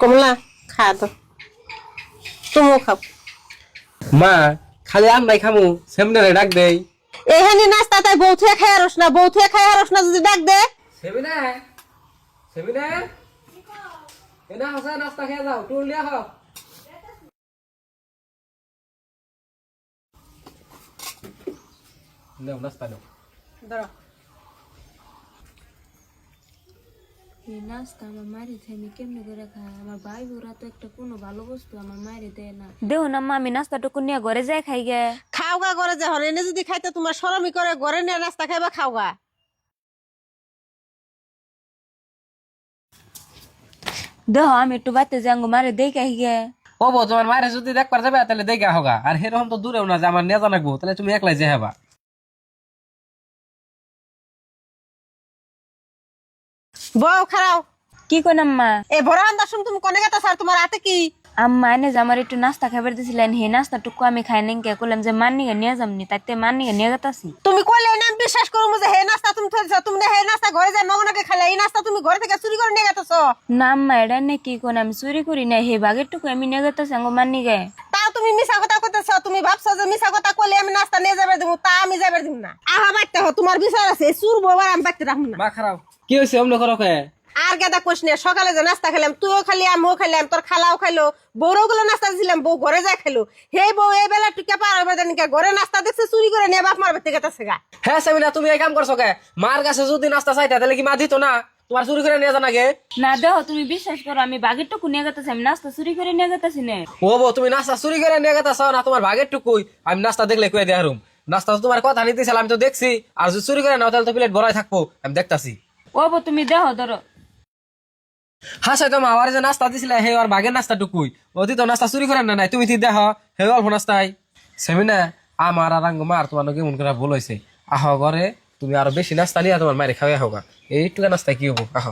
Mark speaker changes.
Speaker 1: কমলা খা তো তুমিও খাও।
Speaker 2: মা খালি আমরাই খামু সেমনে ডাক দেই।
Speaker 1: এখানে নাস্তা তাই বউ থুয়ে খাই আরস না, বউ থুয়ে খাই আরস না যদি ডাক দে।
Speaker 2: সেমিনা সেমিনা এনা হাসা নাস্তা খেয়ে যাও টুল লিয়া খাও। নাও নাস্তা নাও।
Speaker 1: ধরো
Speaker 3: এই নাস্তা আমার মায়ের আমি কেমনি করে খাই? আমার ভাই বোরা তো একটা কোনো ভালো বস্তু আমার মায়ের দেয় না। দেহ না মা, আমি নাস্তাটুকু নিয়ে ঘরে যাই খাই গে।
Speaker 1: খাও গা ঘরে যে হর এনে যদি খাইতে তোমার শরমি করে ঘরে নিয়ে নাস্তা খাইবা খাও গা।
Speaker 3: দেহ আমি একটু বাড়তে যাই মারে দেই খাই গে।
Speaker 2: ও বউ তোমার মায়ের যদি দেখবার যাবে তাহলে দেখে হোগা, আর সেরকম তো দূরেও না যে আমার নিয়ে জানাকবো, তাহলে তুমি একলাই যে হবা।
Speaker 1: বউ খারাও
Speaker 3: কি কইন আম্মা?
Speaker 1: এ বড় আন্দার শুন তুমি কোনে গেতা স্যার তোমার হাতে কি?
Speaker 3: আম্মা এনে যে আমার একটু নাস্তা খাবার দিছিলেন, হে নাস্তাটুকু আমি খাই নাই কে, করলাম যে মান নিয়ে নিয়ে যামনি, তাইতে মান নিয়ে নিয়ে গেতাছি।
Speaker 1: তুমি কইলে না আমি বিশ্বাস করবো যে হে নাস্তা তুমি থইছ, তুমি না হে নাস্তা ঘরে যায় নগনকে খাইলে এই নাস্তা তুমি ঘরে থেকে চুরি করে নিয়ে গেতেছ।
Speaker 3: না আম্মা এটা নে কি কোন, আমি চুরি করি না, হে বাগেরটুকু আমি নিয়ে গেতাছি আঙ্গো মান নিগে।
Speaker 1: তাও তুমি মিছা কথা কইতেছ, তুমি ভাবছো যে মিছা কথা কইলে আমি নাস্তা নিয়ে যাবে দিব, তা আমি যাবে দিব না। আহা বাইতে হ তোমার বিচার আছে, চুর বউ আর আমি বাইতে রাখবো না।
Speaker 2: মা খারাপ কি হয়েছে অমনে করো কে?
Speaker 1: আর গাদা কোশ নিয়ে সকালে যে নাস্তা খেলাম, তুইও খালি আমিও খাইলাম, তোর খালাও খাইলো, বউরও গুলো নাস্তা দিছিলাম, বউ ঘরে যায় খাইলো। হে বউ এই বেলা টিকা পার বেদানি ঘরে নাস্তা দেখছে চুরি করে নিয়ে বাপ মার বেতে গেছে গা।
Speaker 2: হ্যাঁ সেমিনা তুমি এই কাম করছো কে? মার কাছে যদি নাস্তা চাইতা তাহলে কি মা দিত না? তোমার চুরি করে নিয়ে জানা গে?
Speaker 3: না দেহ তুমি বিশ্বাস করো, আমি বাগেরটুকু নিয়ে গেতাছি, আমি নাস্তা চুরি করে নিয়ে গেতাছি না।
Speaker 2: ও বউ তুমি নাস্তা চুরি করে নিয়ে গেছো না, তোমার ভাগের টুকুই আমি নাস্তা দেখলে কয়ে দেয় রুম। নাস্তা তো তোমার কথা নিতেছিলাম, আমি তো দেখছি। আর যদি চুরি করে নাও তাহলে তো প্লেট ভরাই থাকবো, আমি দেখতাছি।
Speaker 3: ও বো তুমি দেহ ধরো।
Speaker 2: হাসাই তো মা আমার যে নাস্তা দিছিলে হে আর ভাগের নাস্তা টুকুই, ও তো নাস্তা চুরি করে না নাই, তুমি ঠিক দেখ হে অল্প নাস্তাই। সেমিনা আমার আর আঙ্গ মার তোমার কেমন করে ভুল হয়েছে। আহ ঘরে তুমি আরো বেশি নাস্তা নিয়ে তোমার মায়ের খাওয়া হোক, এইটুকু নাস্তা কি হবো আহ।